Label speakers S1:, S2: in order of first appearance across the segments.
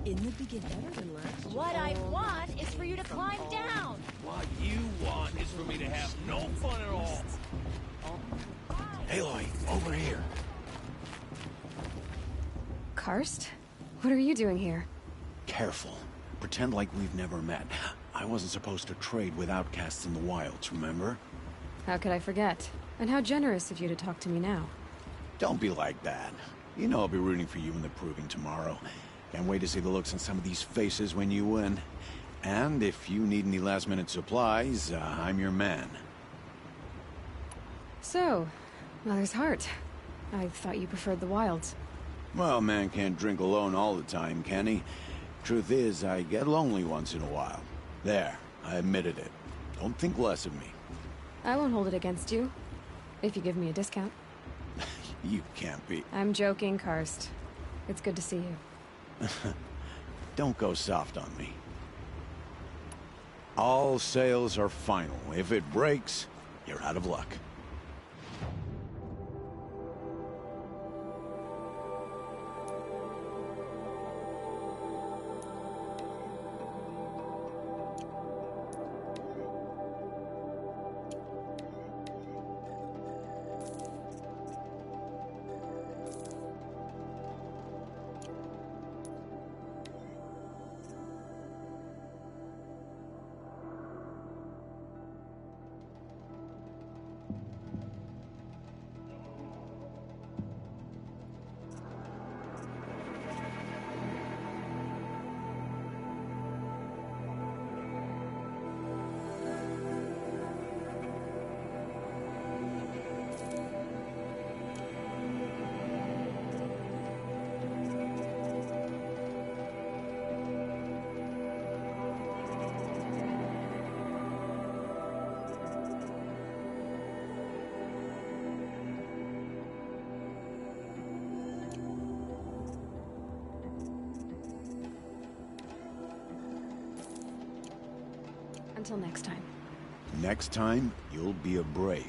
S1: In the beginning.
S2: What I want is for you to climb down.
S3: What you want is for me to have no fun at all.
S4: Aloy, over here.
S5: Karst? What are you doing here?
S4: Careful. Pretend like we've never met. I wasn't supposed to trade with outcasts in the wilds, remember?
S5: How could I forget? And how generous of you to talk to me now.
S4: Don't be like that. You know I'll be rooting for you in the proving tomorrow. Can't wait to see the looks on some of these faces when you win. And if you need any last-minute supplies, I'm your man.
S5: So, Mother's Heart. I thought you preferred the wilds.
S4: Well, man can't drink alone all the time, can he? Truth is, I get lonely once in a while. There, I admitted it. Don't think less of me.
S5: I won't hold it against you. If you give me a discount.
S4: You can't be...
S5: I'm joking, Karst. It's good to see you.
S4: Don't go soft on me. All sales are final. If it breaks, you're out of luck.
S5: Until next time.
S4: Next time, you'll be a brave.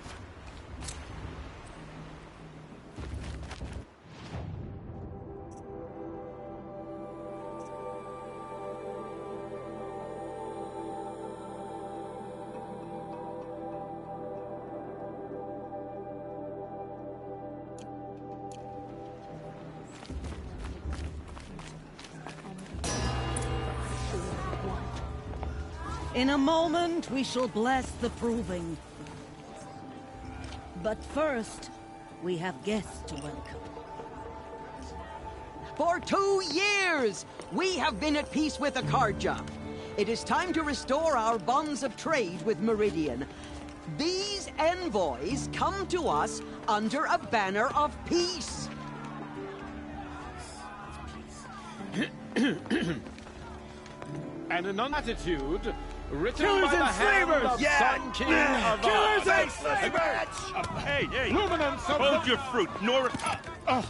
S1: In a moment, we shall bless the proving. But first, we have guests to welcome.
S6: For 2 years, we have been at peace with Akarja. It is time to restore our bonds of trade with Meridian. These envoys come to us under a banner of peace.
S7: And an attitude written
S3: Killers
S7: by the
S3: and
S7: hand
S3: slavers!
S7: of
S3: Yeah!
S7: Sun King of
S3: Killers
S7: Ard.
S3: and slavers!
S8: Hey!
S7: Luminance of
S8: Hold your fruit,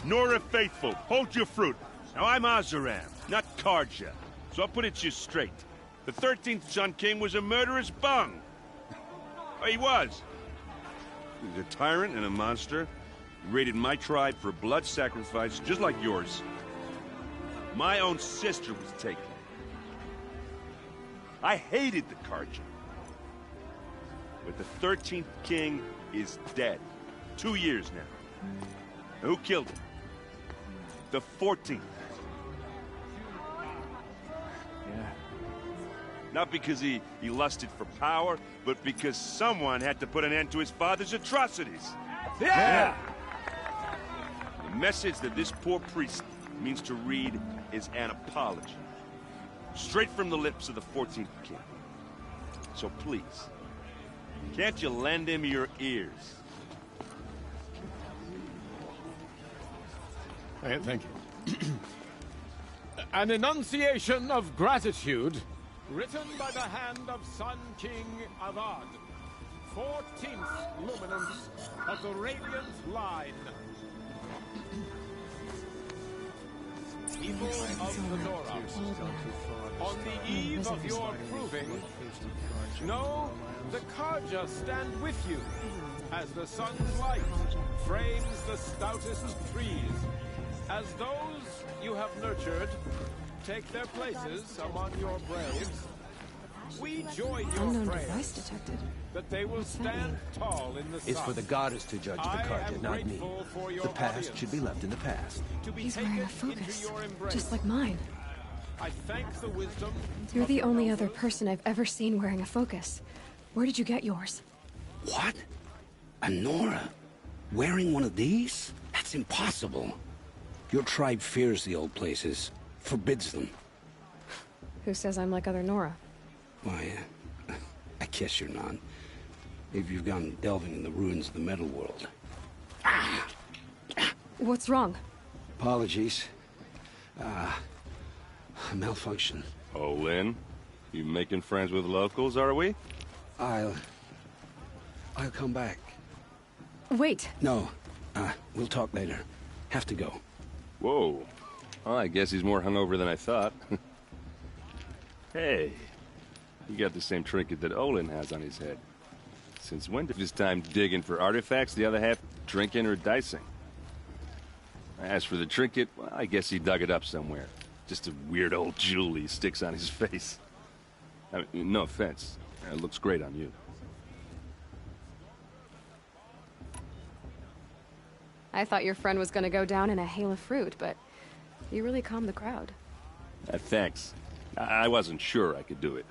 S8: Nora Faithful. Hold your fruit. Now, I'm Azaram, not Karja. So I'll put it to you straight. The 13th Sun King was a murderous bung. Oh, he was. He was a tyrant and a monster. He raided my tribe for blood sacrifice, just like yours. My own sister was taken. I hated the Karja. But the 13th king is dead. 2 years now. Who killed him? The 14th.
S7: Yeah.
S8: Not because he lusted for power, but because someone had to put an end to his father's atrocities.
S3: Yeah!
S8: The message that this poor priest means to read is an apology. Straight from the lips of the 14th king. So please, can't you lend him your ears?
S7: Thank you. An enunciation of gratitude written by the hand of Sun King Avad, 14th luminance of the Radiant Line. People of the Dora, on the eve of your proving, know the Karja stand with you as the sun's light frames the stoutest trees, as those you have nurtured take their places among your braves. We join your
S5: Unknown
S7: prayers
S5: device detected.
S7: that they will stand tall in the sun.
S9: It's for the goddess to judge the
S7: I
S9: Carja,
S7: am
S9: not me.
S7: grateful for your
S9: The past
S7: audience.
S9: should be left in the past.
S7: To be
S5: He's
S7: taken
S5: wearing a
S7: into
S5: focus,
S7: your embrace.
S5: just like mine.
S7: I thank the wisdom.
S5: You're
S7: of
S5: the
S7: your
S5: only other
S7: elders.
S5: person I've ever seen wearing a focus. Where did you get yours?
S10: What? A Nora? Wearing one of these? That's impossible. Your tribe fears the old places, forbids them.
S5: Who says I'm like other Nora?
S10: Why, I guess you're not. If you've gone delving in the ruins of the metal world.
S5: What's wrong?
S10: Apologies. Malfunction.
S8: Oh, Lynn? You making friends with locals, are we?
S10: I'll come back.
S5: Wait.
S10: No, we'll talk later. Have to go.
S8: Whoa. Oh, I guess he's more hungover than I thought. Hey, you got the same trinket that Olin has on his head. Since when did his time digging for artifacts, the other half drinking or dicing? As for the trinket, well, I guess he dug it up somewhere. Just a weird old jewel he sticks on his face. I mean, no offense. It looks great on you.
S5: I thought your friend was gonna go down in a hail of fruit, but you really calmed the crowd.
S8: Thanks. I wasn't sure I could do it.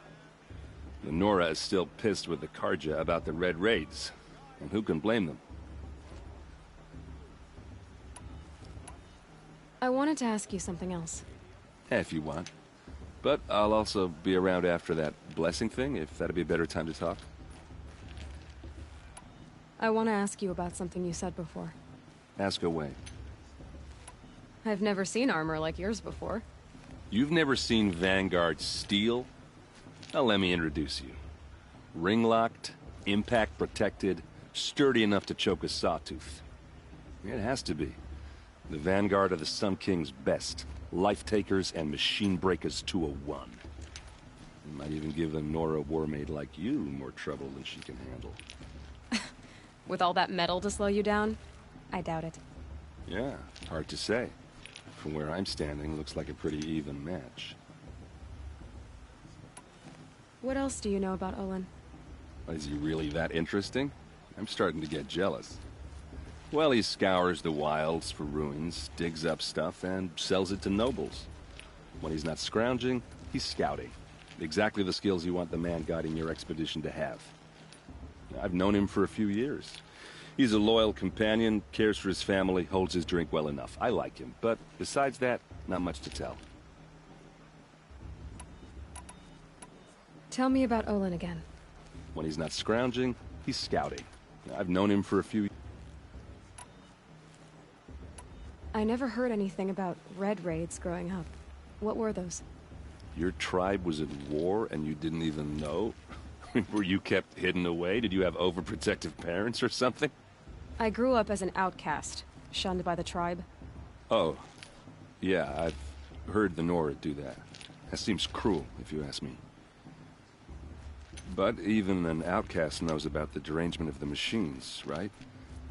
S8: The Nora is still pissed with the Carja about the Red Raids, and who can blame them?
S5: I wanted to ask you something else.
S8: If you want. But I'll also be around after that blessing thing, if that'd be a better time to talk.
S5: I want to ask you about something you said before.
S8: Ask away.
S5: I've never seen armor like yours before.
S8: You've never seen Vanguard steel? Now let me introduce you. Ring-locked, impact-protected, sturdy enough to choke a sawtooth. It has to be. The Vanguard of the Sun King's best. Life-takers and machine breakers to a one. You might even give a Nora warmaid like you more trouble than she can handle.
S5: With all that metal to slow you down? I doubt it.
S8: Yeah, hard to say. From where I'm standing, looks like a pretty even match.
S5: What else do you know about Olin?
S8: Is he really that interesting? I'm starting to get jealous. Well, he scours the wilds for ruins, digs up stuff, and sells it to nobles. When he's not scrounging, he's scouting. Exactly the skills you want the man guiding your expedition to have. I've known him for a few years. He's a loyal companion, cares for his family, holds his drink well enough. I like him, but besides that, not much to tell.
S5: Tell me about Olin again.
S8: When he's not scrounging, he's scouting. I've known him for a few...
S5: I never heard anything about red raids growing up. What were those?
S8: Your tribe was at war and you didn't even know? Were you kept hidden away? Did you have overprotective parents or something?
S5: I grew up as an outcast, shunned by the tribe.
S8: Oh, yeah, I've heard the Nora do that. That seems cruel, if you ask me. But even an outcast knows about the derangement of the machines, right?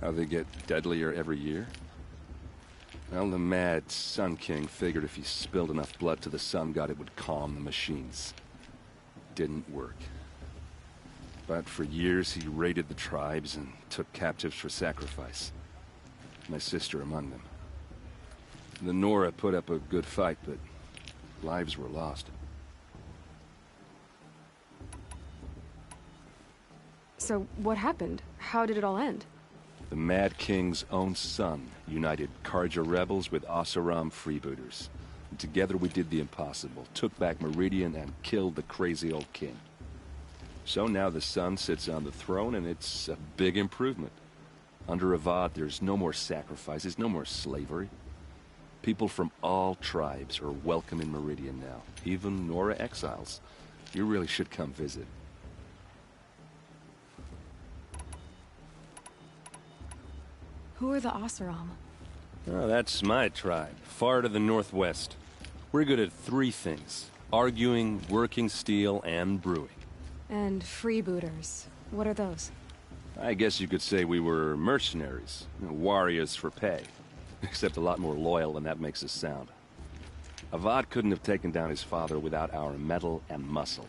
S8: How they get deadlier every year? Well, the mad Sun King figured if he spilled enough blood to the Sun God, it would calm the machines. Didn't work. But for years, he raided the tribes and took captives for sacrifice. My sister among them. The Nora put up a good fight, but lives were lost.
S5: So, what happened? How did it all end?
S8: The Mad King's own son united Carja rebels with Oseram freebooters. And together we did the impossible, took back Meridian and killed the crazy old king. So now the son sits on the throne, and it's a big improvement. Under Avad, there's no more sacrifices, no more slavery. People from all tribes are welcome in Meridian now, even Nora exiles. You really should come visit.
S5: Who are the Oseram?
S8: Oh, that's my tribe, far to the northwest. We're good at three things: arguing, working steel, and brewing.
S5: And freebooters. What are those?
S8: I guess you could say we were mercenaries, warriors for pay. Except a lot more loyal than that makes us sound.
S11: Avad couldn't have taken down his father without our metal and muscle.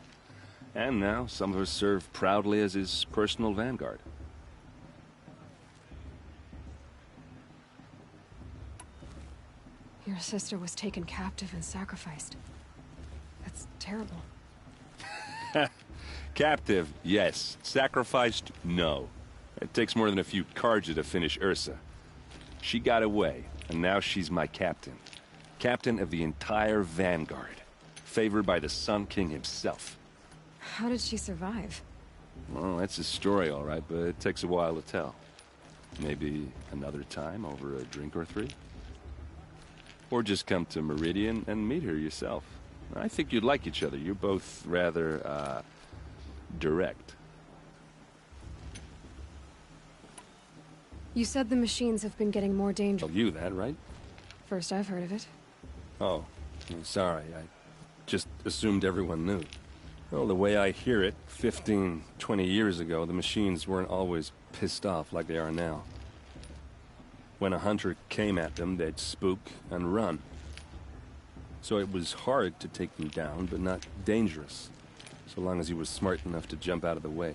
S11: And now, some of us serve proudly as his personal vanguard.
S5: Your sister was taken captive and sacrificed. That's terrible.
S11: Captive, yes. Sacrificed, no. It takes more than a few Carja to finish Ursa. She got away, and now she's my captain. Captain of the entire vanguard. Favored by the Sun King himself.
S5: How did she survive?
S11: Well, that's a story, all right, but it takes a while to tell. Maybe another time over a drink or three? Or just come to Meridian and meet her yourself. I think you'd like each other. You're both rather, direct.
S5: You said the machines have been getting more dangerous.
S11: Tell you that, right?
S5: First I've heard of it.
S11: Oh, I'm sorry. I just assumed everyone knew. Well, the way I hear it, 15, 20 years ago, the machines weren't always pissed off like they are now. When a hunter came at them, they'd spook and run. So it was hard to take them down, but not dangerous, so long as he was smart enough to jump out of the way.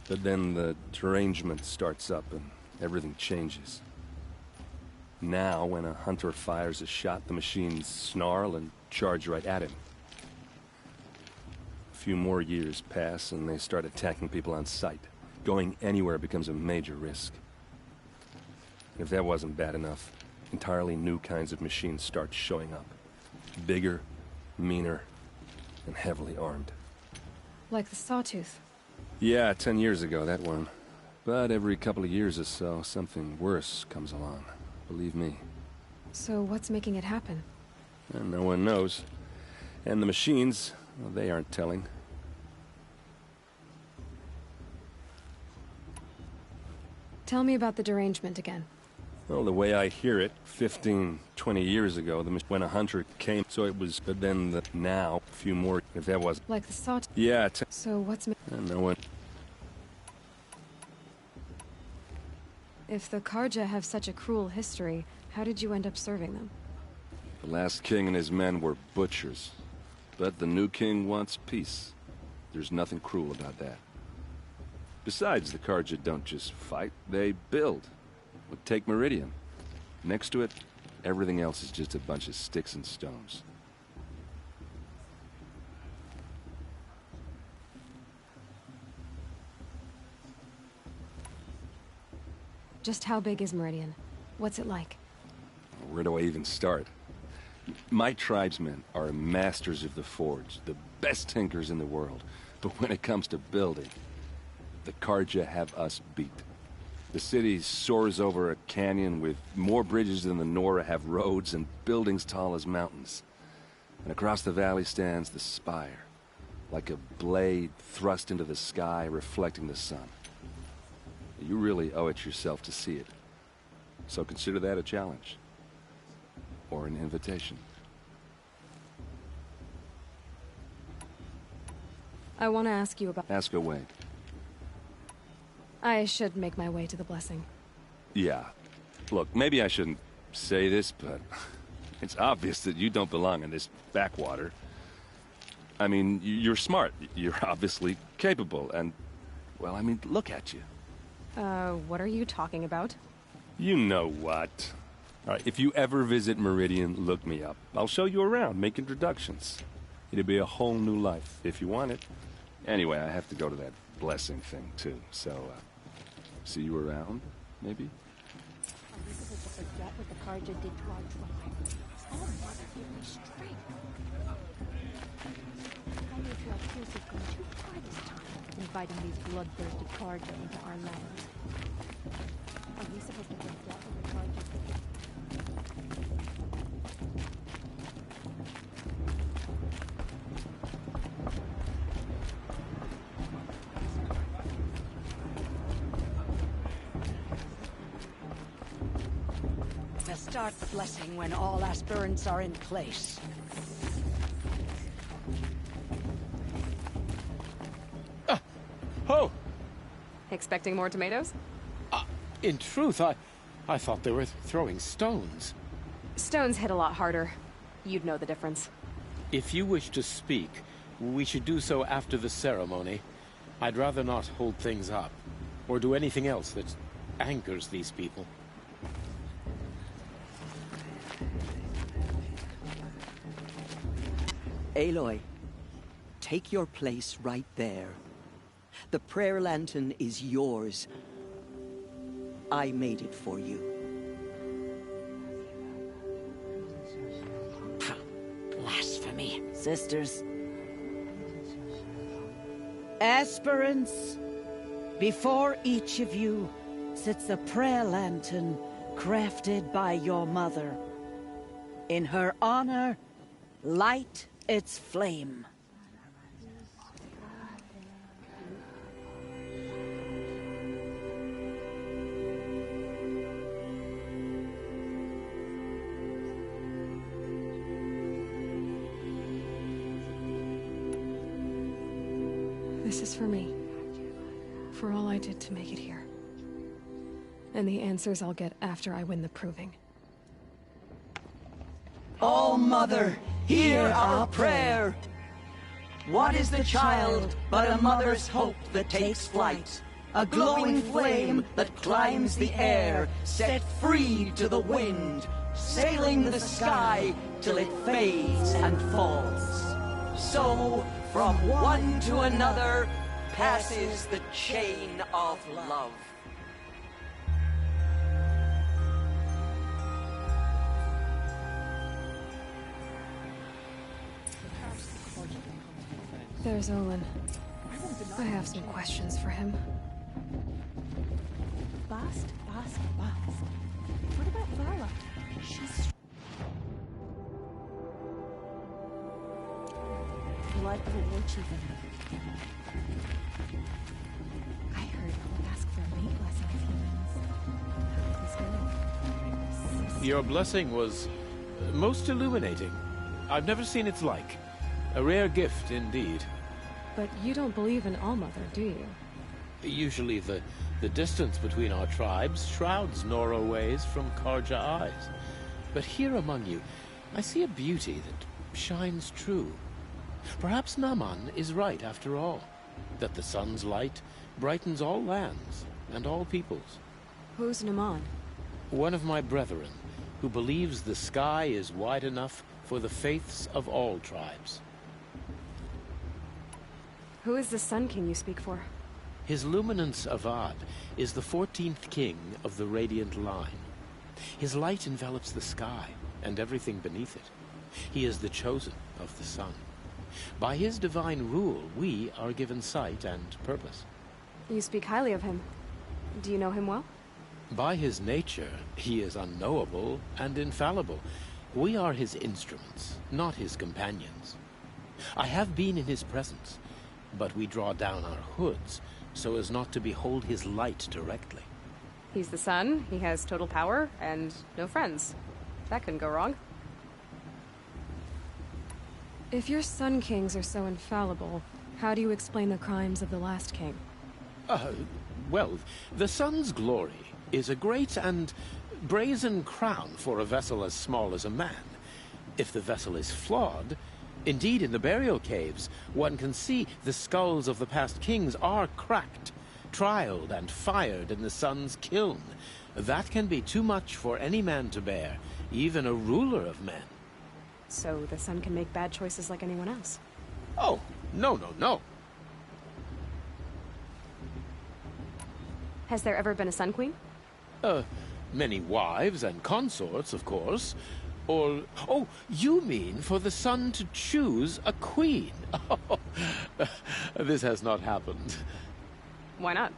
S11: But then the derangement starts up and everything changes. Now, when a hunter fires a shot, the machines snarl and charge right at him. A few more years pass and they start attacking people on sight. Going anywhere becomes a major risk. If that wasn't bad enough, entirely new kinds of machines start showing up. Bigger, meaner, and heavily armed.
S5: Like the Sawtooth.
S11: Yeah, 10 years ago, that one. But every couple of years or so, something worse comes along. Believe me.
S5: So what's making it happen?
S11: And no one knows. And the machines, well, they aren't telling.
S5: Tell me about the derangement again.
S11: Well, the way I hear it, 15, 20 years ago, when a hunter came, so it was, but then now, a few more, if that was...
S5: Like the Sawtooth?
S11: Yeah,
S5: so what's...
S11: no one...
S5: If the Carja have such a cruel history, how did you end up serving them?
S11: The last king and his men were butchers. But the new king wants peace. There's nothing cruel about that. Besides, the Carja don't just fight, they build. Take Meridian. Next to it, everything else is just a bunch of sticks and stones.
S5: Just how big is Meridian? What's it like?
S11: Where do I even start? My tribesmen are masters of the forge, the best tinkers in the world. But when it comes to building, the Carja have us beat. The city soars over a canyon with more bridges than the Nora have roads and buildings tall as mountains. And across the valley stands the spire, like a blade thrust into the sky reflecting the sun. You really owe it yourself to see it. So consider that a challenge. Or an invitation.
S5: I want to ask you about...
S11: Ask away.
S5: I should make my way to the blessing.
S11: Yeah. Look, maybe I shouldn't say this, but it's obvious that you don't belong in this backwater. I mean, you're smart. You're obviously capable, and... well, I mean, look at you.
S5: What are you talking about?
S11: You know what. All right, if you ever visit Meridian, look me up. I'll show you around, make introductions. It'll be a whole new life, if you want it. Anyway, I have to go to that blessing thing, too, so, see you around, maybe?
S2: Forget what the Carja did to our tribe. Oh, mother, give me strength. I may feel accused of going too far this time, inviting these bloodthirsty Carja into our lands. Are we supposed to forget what the Carja did?
S1: Start the blessing when all aspirants are in place.
S7: Oh!
S5: Expecting more tomatoes?
S7: In truth, I thought they were throwing stones.
S5: Stones hit a lot harder. You'd know the difference.
S7: If you wish to speak, we should do so after the ceremony. I'd rather not hold things up, or do anything else that angers these people.
S6: Aloy, take your place right there. The prayer lantern is yours. I made it for you.
S1: Blasphemy, sisters. Aspirants, before each of you sits a prayer lantern crafted by your mother. In her honor, light its flame.
S5: This is for me. For all I did to make it here. And the answers I'll get after I win the proving.
S6: All Mother, hear our prayer. What is the child but a mother's hope that takes flight? A glowing flame that climbs the air, set free to the wind, sailing the sky till it fades and falls. So, from one to another, passes the chain of love.
S5: There's Olin. I have some questions for him.
S2: Bast. What about Vala? She's... Blood of a war chief in her. I heard he'll ask for a mate blessing if humans.
S7: Your blessing was most illuminating. I've never seen its like. A rare gift indeed.
S5: But you don't believe in Allmother, do you?
S7: Usually the distance between our tribes shrouds Nora ways from Karja eyes. But here among you, I see a beauty that shines true. Perhaps Naman is right after all, that the sun's light brightens all lands and all peoples.
S5: Who's Naman?
S7: One of my brethren, who believes the sky is wide enough for the faiths of all tribes.
S5: Who is the Sun King you speak for?
S7: His Luminance Avad is the 14th king of the Radiant Line. His light envelops the sky and everything beneath it. He is the chosen of the sun. By his divine rule, we are given sight and purpose.
S5: You speak highly of him. Do you know him well?
S7: By his nature, he is unknowable and infallible. We are his instruments, not his companions. I have been in his presence, but we draw down our hoods so as not to behold his light directly.
S5: He's the sun, he has total power, and no friends. That couldn't go wrong. If your Sun Kings are so infallible, how do you explain the crimes of the last king?
S7: Well, the sun's glory is a great and brazen crown for a vessel as small as a man. If the vessel is flawed, indeed in the burial caves, one can see the skulls of the past kings are cracked, trialed and fired in the sun's kiln. That can be too much for any man to bear, even a ruler of men.
S5: So the sun can make bad choices like anyone else?
S7: Oh, no.
S5: Has there ever been a Sun Queen?
S7: Many wives and consorts, of course. Or, oh, you mean for the sun to choose a queen? This has not happened.
S5: Why not?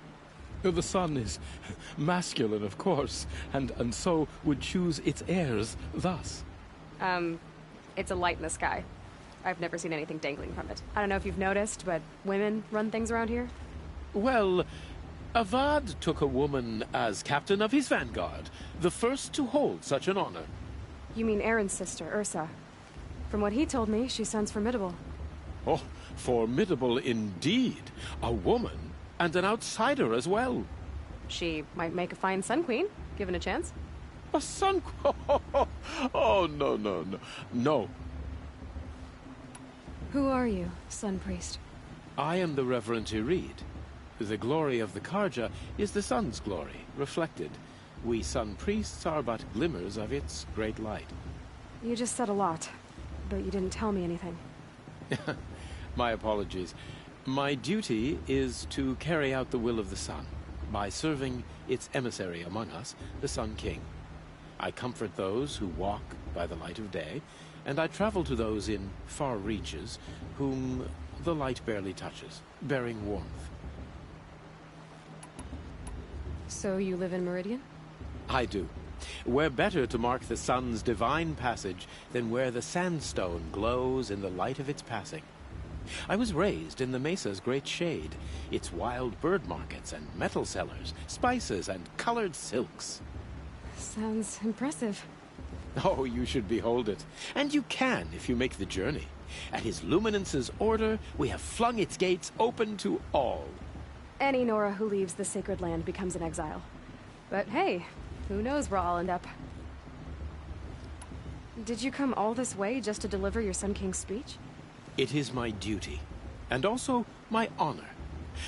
S11: The sun is masculine, of course, and so would choose its heirs thus.
S5: It's a light in the sky. I've never seen anything dangling from it. I don't know if you've noticed, but women run things around here.
S7: Well, Avad took a woman as captain of his vanguard, the first to hold such an honor.
S5: You mean Aaron's sister, Ursa. From what he told me, she sounds formidable.
S7: Oh, formidable indeed. A woman, and an outsider as well.
S5: She might make a fine Sun Queen, given a chance.
S7: A sun... Oh, no, no, no. No.
S5: Who are you, Sun Priest?
S7: I am the Reverend Irid. The glory of the Karja is the sun's glory, reflected. We Sun Priests are but glimmers of its great light.
S5: You just said a lot, but you didn't tell me anything.
S7: My apologies. My duty is to carry out the will of the sun, by serving its emissary among us, the Sun King. I comfort those who walk by the light of day, and I travel to those in far reaches whom the light barely touches, bearing warmth.
S5: So you live in Meridian?
S7: I do. Where better to mark the sun's divine passage than where the sandstone glows in the light of its passing? I was raised in the mesa's great shade, its wild bird markets and metal cellars, spices and colored silks.
S5: Sounds impressive.
S7: Oh, you should behold it. And you can if you make the journey. At his luminance's order, we have flung its gates open to all.
S5: Any Nora who leaves the sacred land becomes an exile. But hey, who knows where I'll end up. Did you come all this way just to deliver your Sun King's speech?
S7: It is my duty, and also my honor,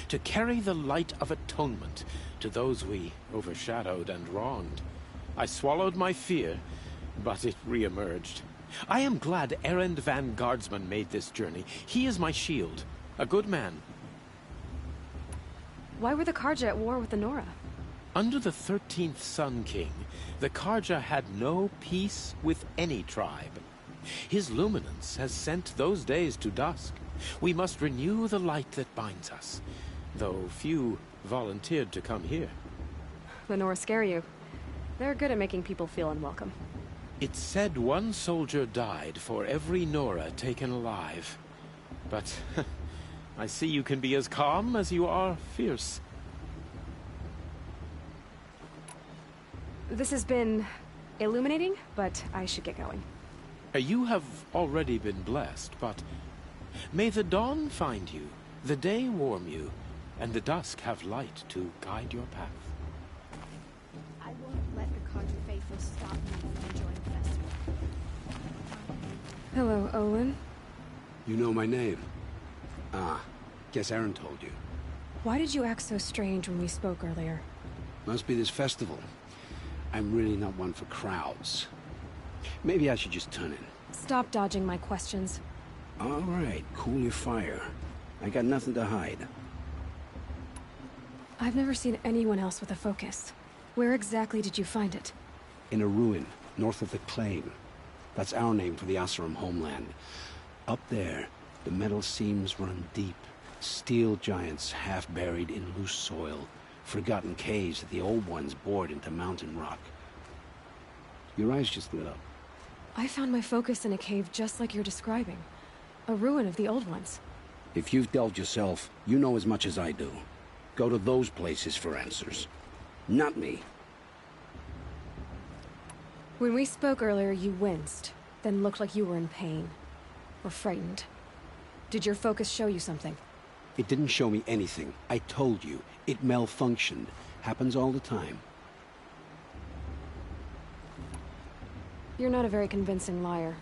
S7: to carry the light of atonement to those we overshadowed and wronged. I swallowed my fear, but it re-emerged. I am glad Erend van Guardsman made this journey. He is my shield, a good man.
S5: Why were the Karja at war with the Nora?
S7: Under the 13th Sun King, the Karja had no peace with any tribe. His luminance has sent those days to dusk. We must renew the light that binds us, though few volunteered to come here.
S5: The Nora scare you. They're good at making people feel unwelcome.
S7: It's said one soldier died for every Nora taken alive. But I see you can be as calm as you are fierce.
S5: This has been illuminating, but I should get going.
S7: You have already been blessed, but may the dawn find you, the day warm you, and the dusk have light to guide your path.
S2: I won't let the Karja faithful stop me from enjoying the festival.
S5: Hello, Olin.
S10: You know my name? Ah, guess Aaron told you.
S5: Why did you act so strange when we spoke earlier?
S10: Must be this festival. I'm really not one for crowds. Maybe I should just turn in.
S5: Stop dodging my questions.
S10: All right, cool your fire. I got nothing to hide.
S5: I've never seen anyone else with a focus. Where exactly did you find it?
S10: In a ruin, north of the Claim. That's our name for the Asuram homeland. Up there, the metal seams run deep. Steel giants half buried in loose soil. Forgotten caves that the old ones bored into mountain rock. Your eyes just lit up.
S5: I found my focus in a cave just like you're describing. A ruin of the old ones.
S10: If you've delved yourself, you know as much as I do. Go to those places for answers. Not me.
S5: When we spoke earlier, you winced, then looked like you were in pain. Or frightened. Did your focus show you something?
S10: It didn't show me anything. I told you. It malfunctioned. Happens all the time.
S5: You're not a very convincing liar.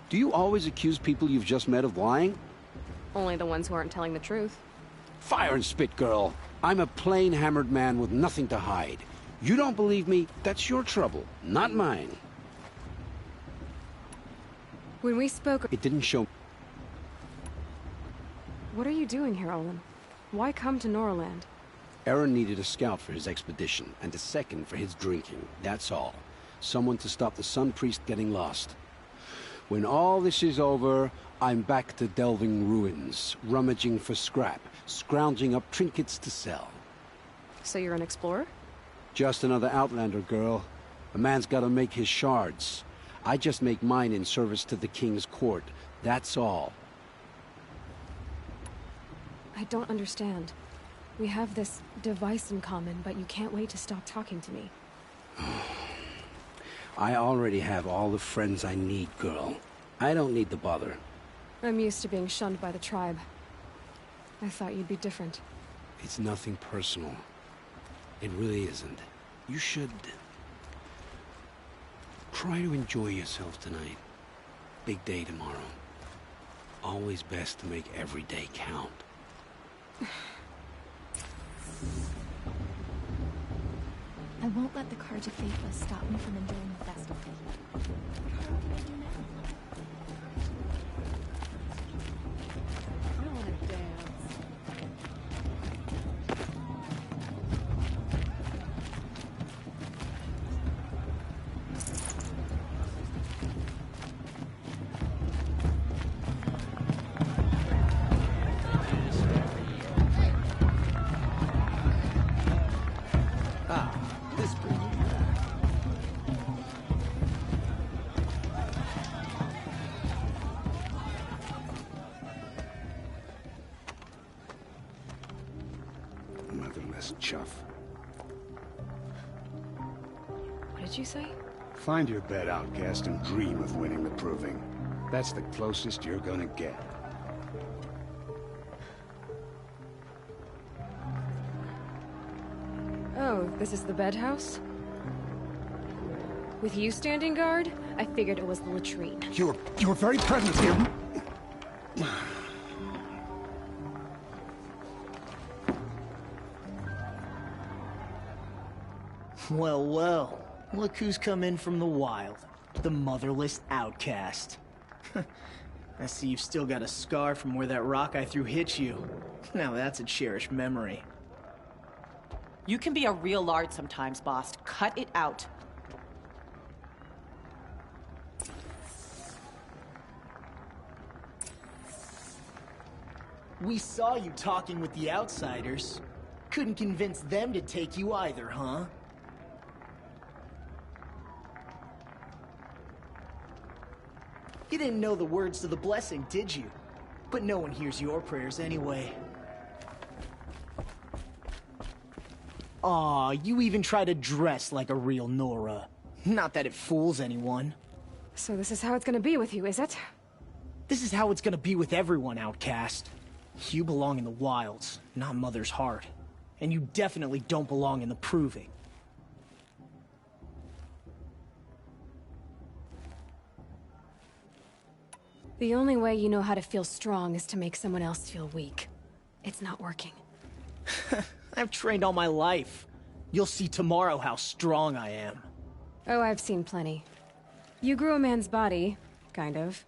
S10: Do you always accuse people you've just met of lying?
S5: Only the ones who aren't telling the truth.
S10: Fire and spit, girl. I'm a plain hammered man with nothing to hide. You don't believe me, that's your trouble, not mine.
S5: When we spoke...
S10: It didn't show...
S5: What are you doing here, Olin? Why come to Noraland?
S10: Aaron needed a scout for his expedition, and a second for his drinking, that's all. Someone to stop the Sun Priest getting lost. When all this is over, I'm back to delving ruins, rummaging for scrap, scrounging up trinkets to sell.
S5: So you're an explorer?
S10: Just another Outlander, girl. A man's gotta make his shards. I just make mine in service to the King's court, that's all.
S5: I don't understand. We have this device in common, but you can't wait to stop talking to me.
S10: I already have all the friends I need, girl. I don't need the bother.
S5: I'm used to being shunned by the tribe. I thought you'd be different.
S10: It's nothing personal. It really isn't. You should... Try to enjoy yourself tonight. Big day tomorrow. Always best to make every day count.
S2: I won't let the Carja Faithless stop me from enjoying the festival.
S5: I want to dance.
S9: This brings me back.
S10: Motherless chuff.
S5: What did you say?
S10: Find your bed, outcast, and dream of winning the proving. That's the closest you're gonna get.
S5: Oh, this is the bed house? With you standing guard, I figured it was the latrine.
S10: Your very presence here.
S12: Well, well. Look who's come in from the wild. The motherless outcast. I see you've still got a scar from where that rock I threw hit you. Now that's a cherished memory.
S13: You can be a real lard sometimes, boss. Cut it out.
S12: We saw you talking with the outsiders. Couldn't convince them to take you either, huh? You didn't know the words to the blessing, did you? But no one hears your prayers anyway. Aw, you even try to dress like a real Nora. Not that it fools anyone.
S5: So this is how it's gonna be with you, is it?
S12: This is how it's gonna be with everyone, outcast. You belong in the wilds, not Mother's heart. And you definitely don't belong in the proving.
S5: The only way you know how to feel strong is to make someone else feel weak. It's not working.
S12: I've trained all my life. You'll see tomorrow how strong I am.
S5: Oh, I've seen plenty. You grew a man's body, kind of.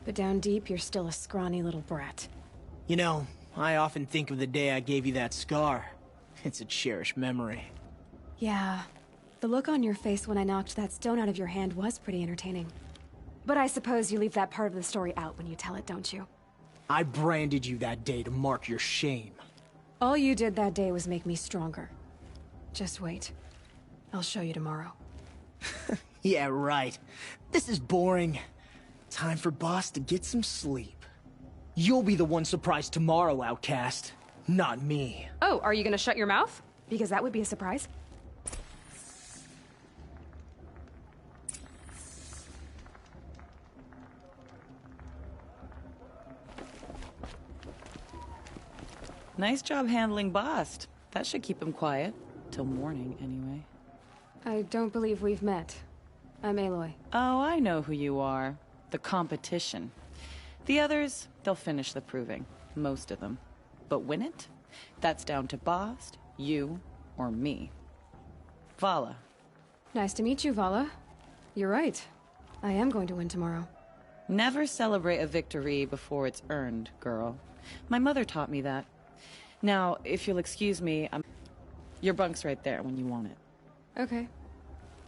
S5: But down deep, you're still a scrawny little brat.
S12: You know, I often think of the day I gave you that scar. It's a cherished memory.
S5: Yeah. The look on your face when I knocked that stone out of your hand was pretty entertaining. But I suppose you leave that part of the story out when you tell it, don't you?
S12: I branded you that day to mark your shame.
S5: All you did that day was make me stronger. Just wait. I'll show you tomorrow.
S12: Yeah, right. This is boring. Time for Boss to get some sleep. You'll be the one surprised tomorrow, outcast. Not me.
S5: Oh, are you gonna shut your mouth? Because that would be a surprise.
S13: Nice job handling Bast. That should keep him quiet. Till morning, anyway.
S5: I don't believe we've met. I'm Aloy.
S13: Oh, I know who you are. The competition. The others, they'll finish the proving. Most of them. But win it? That's down to Bast, you, or me. Vala.
S5: Nice to meet you, Vala. You're right. I am going to win tomorrow.
S13: Never celebrate a victory before it's earned, girl. My mother taught me that. Now, if you'll excuse me, your bunk's right there when you want it.
S5: Okay.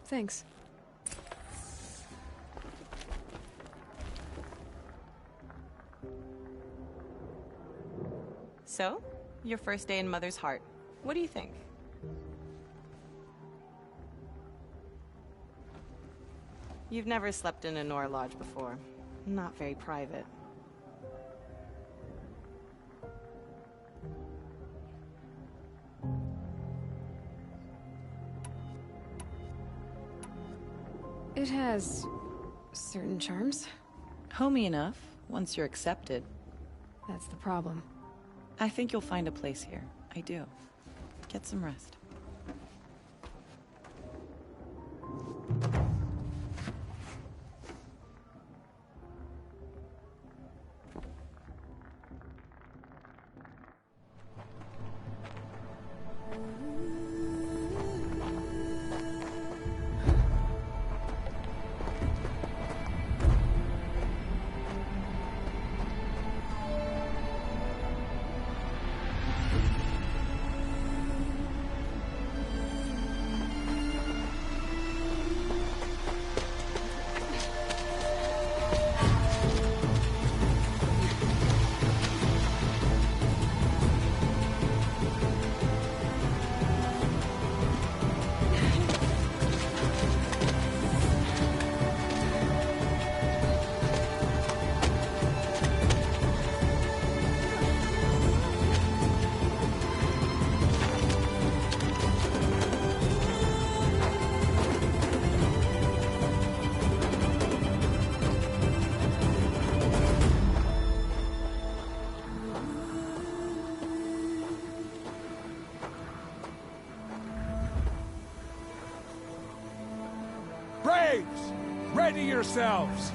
S5: Thanks.
S13: So, your first day in Mother's heart. What do you think? You've never slept in a Nora lodge before. Not very private.
S5: It has certain charms.
S13: Homey enough, once you're accepted.
S5: That's the problem.
S13: I think you'll find a place here. I do. Get some rest.
S7: Steady yourselves!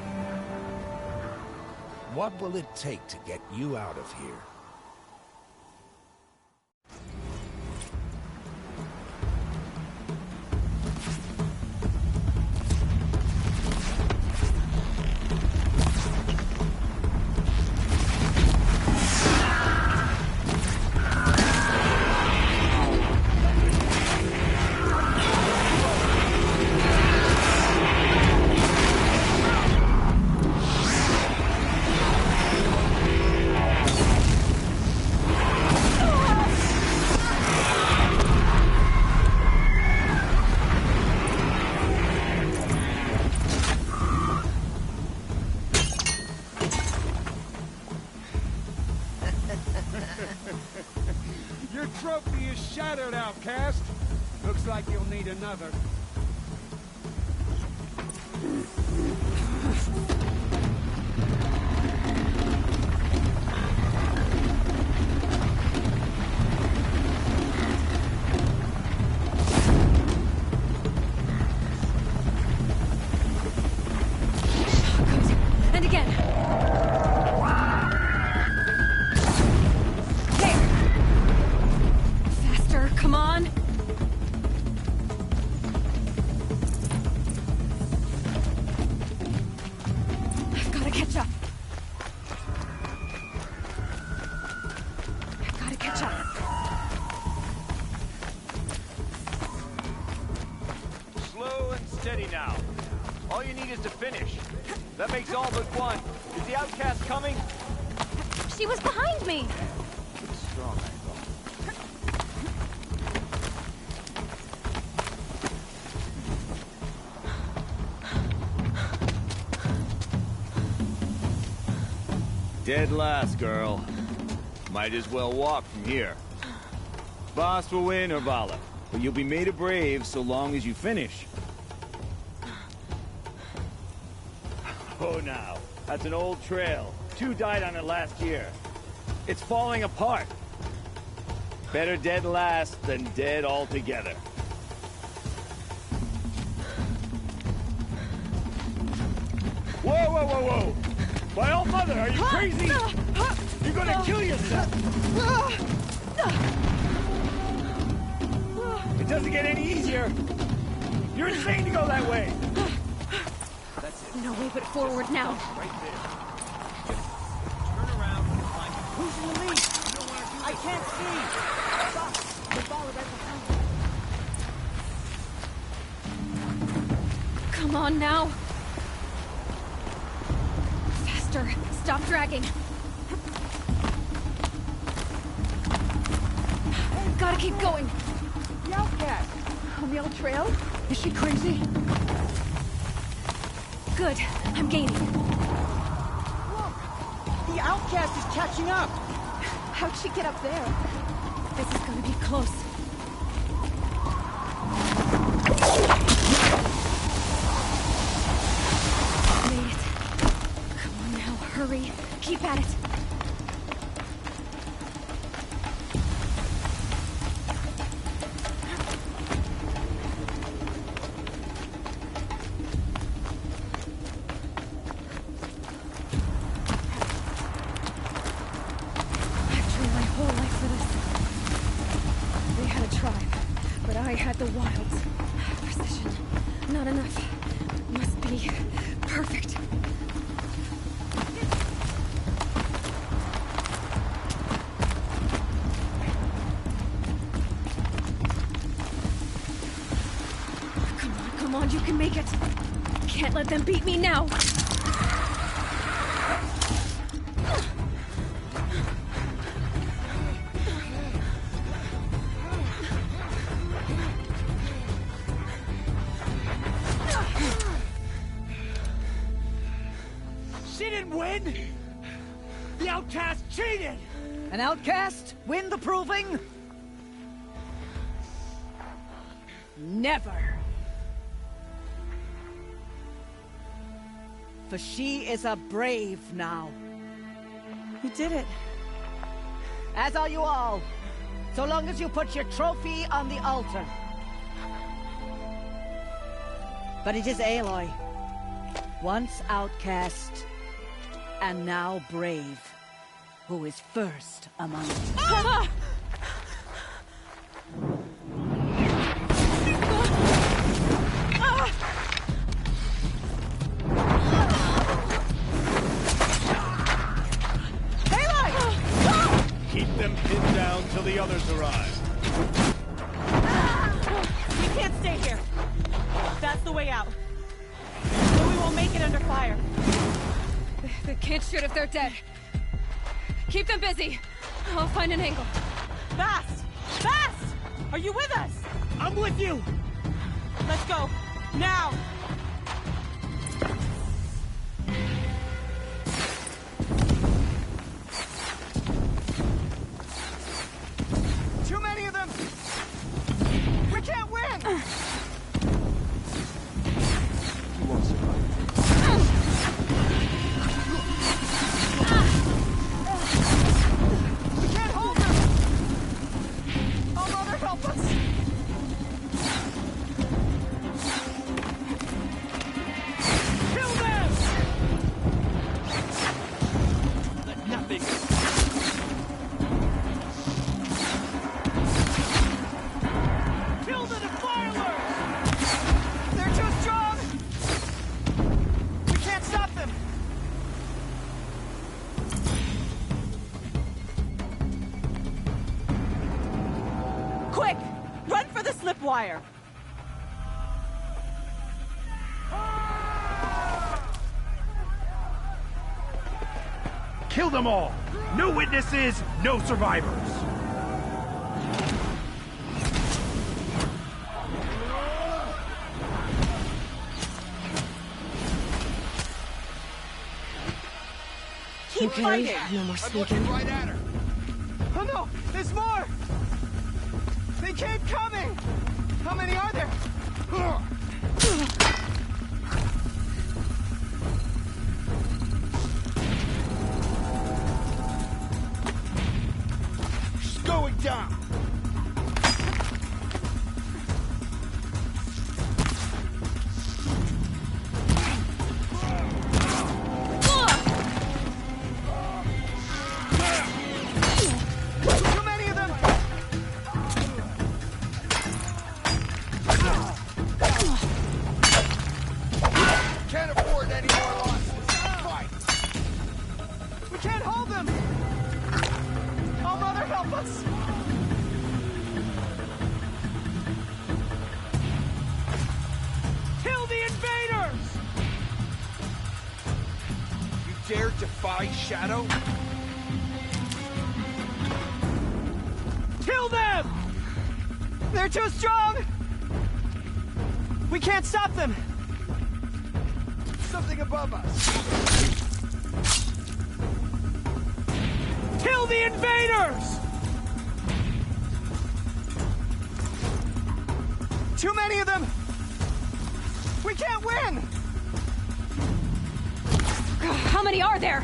S14: What will it take to get you out of here?
S7: Your trophy is shattered, outcast. Looks like you'll need another.
S5: And again. Come on! I've gotta catch up. I've gotta catch up.
S3: Slow and steady now. All you need is to finish. That makes all but one. Is the outcast coming?
S2: She was behind me!
S3: Strong, I thought. Dead last, girl. Might as well walk from here. Boss will win, or Vala, but you'll be made a brave so long as you finish. Oh, now. That's an old trail. 2 died on it last year. It's falling apart. Better dead last than dead altogether. Whoa, whoa, whoa, whoa! My old mother, are you crazy? You're gonna kill yourself! It doesn't get any easier! You're insane to go that way! That's it.
S2: No way but forward now.
S3: Right there. Just turn around and climb. Who's in the lead? You don't want to do this. I can't see! Stop! The ball is right behind.
S2: Come on now. Faster. Stop dragging. Gotta keep going.
S6: The outcast! On the old trail? Is she crazy?
S2: Good. I'm gaining.
S6: Look! The outcast is catching up!
S2: How'd she get up there? This is gonna be close. Made it. Come on now, hurry. Keep at it. I had the wilds. Precision. Not enough. Must be perfect. Come on, you can make it. Can't let them beat me now.
S6: Win? The outcast cheated!
S15: An outcast? Win the proving? Never. For she is a brave now.
S13: You did it.
S15: As are you all. So long as you put your trophy on the altar. But it is Aloy.
S1: Once outcast, and now brave. Who is first among us?
S5: Ah!
S3: Keep them pinned down till the others arrive.
S13: We can't stay here. That's the way out. But we won't make it under fire.
S5: They can't shoot if they're dead. Keep them busy. I'll find an angle.
S13: Fast! Fast! Are you with us?
S12: I'm with you!
S13: Let's go. Now!
S12: Too many of them! We can't win!
S9: He won't survive.
S12: We can't hold them! Oh, Mother, help us! Kill them!
S3: Let nothing.
S12: Kill the defilers! They're too strong! We can't stop them!
S13: Quick! Run for the slip wire!
S8: Kill them all! No witnesses, no survivors!
S13: Keep fighting!
S5: No more sneaking.
S8: Right at her!
S12: Oh no! There's more! They keep coming! How many are there?
S8: She's going down!
S12: Too many of them!
S8: Can't afford any more losses! Fight!
S12: We can't hold them! Oh, Mother, help us! Kill the invaders!
S8: You dare defy Shadow?
S12: Kill them! They're too strong! We can't stop them!
S8: Something above us!
S12: Kill the invaders! Too many of them! We can't win!
S5: How many are there?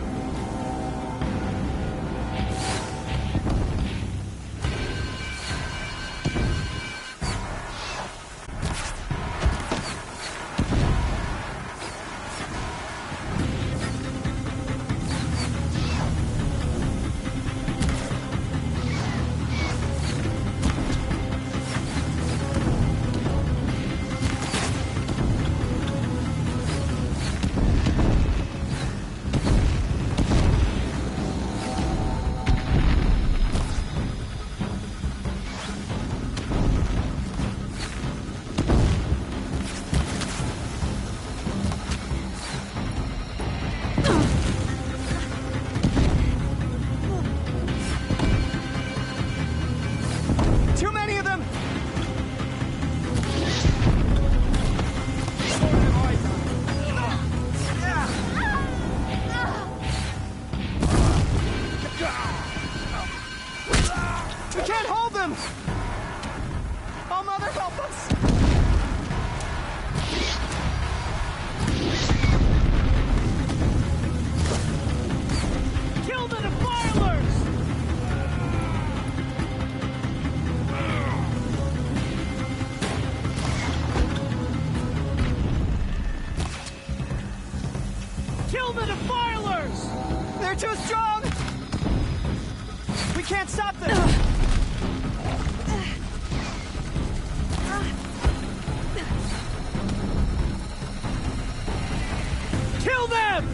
S12: Kill the defilers! They're too strong! We can't stop them! Kill them!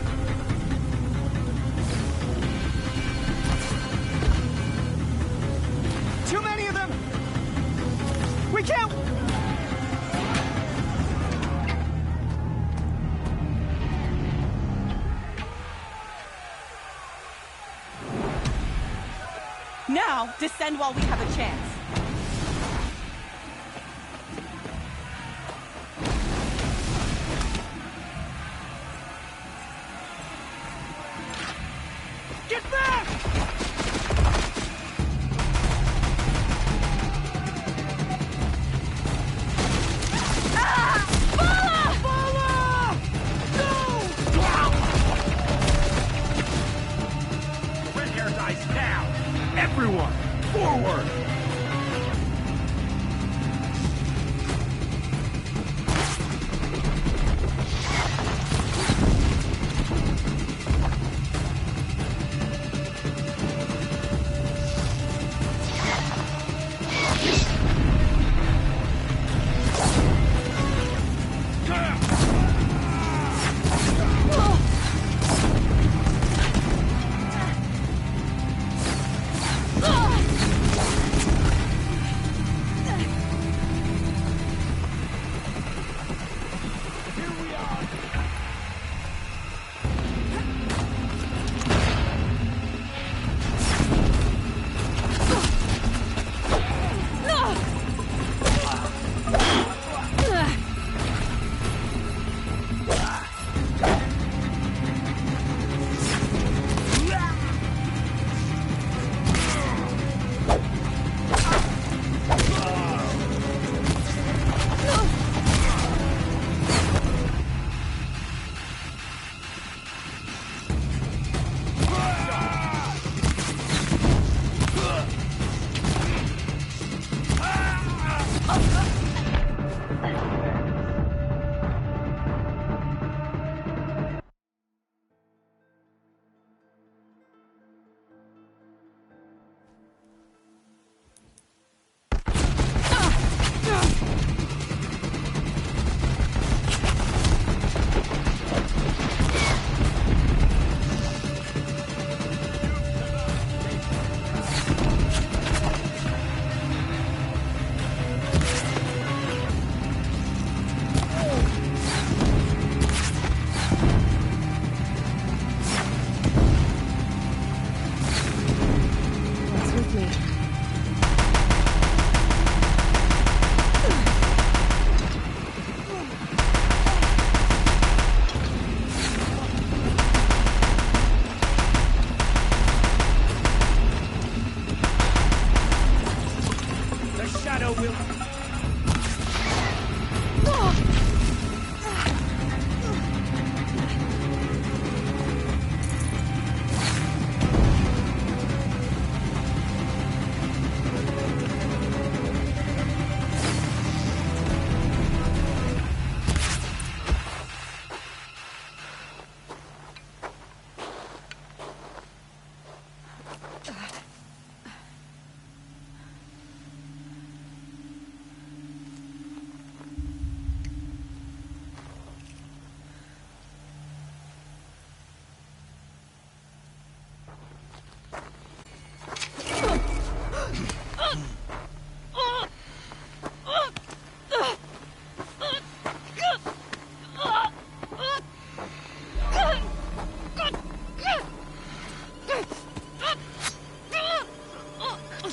S12: Too many of them! We can't...
S13: Now, descend while we have a chance.
S12: Get back!
S8: Everyone, forward!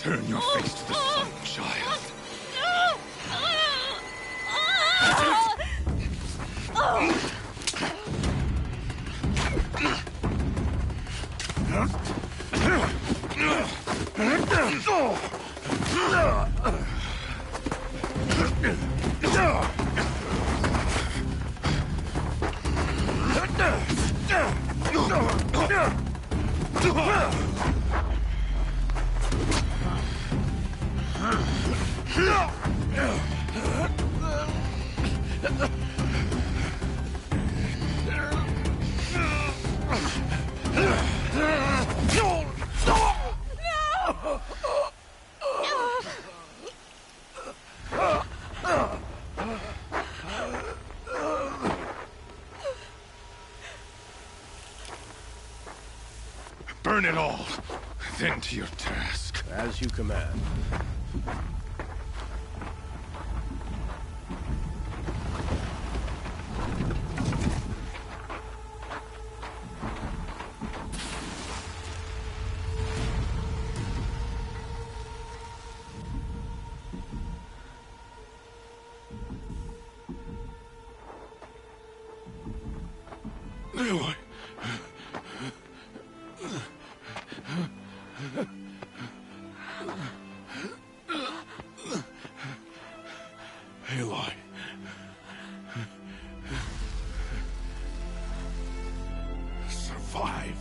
S11: Turn your face to the sun, child.
S7: Burn it all, then to your task.
S9: As you command.
S7: Aloy. Aloy. Survive.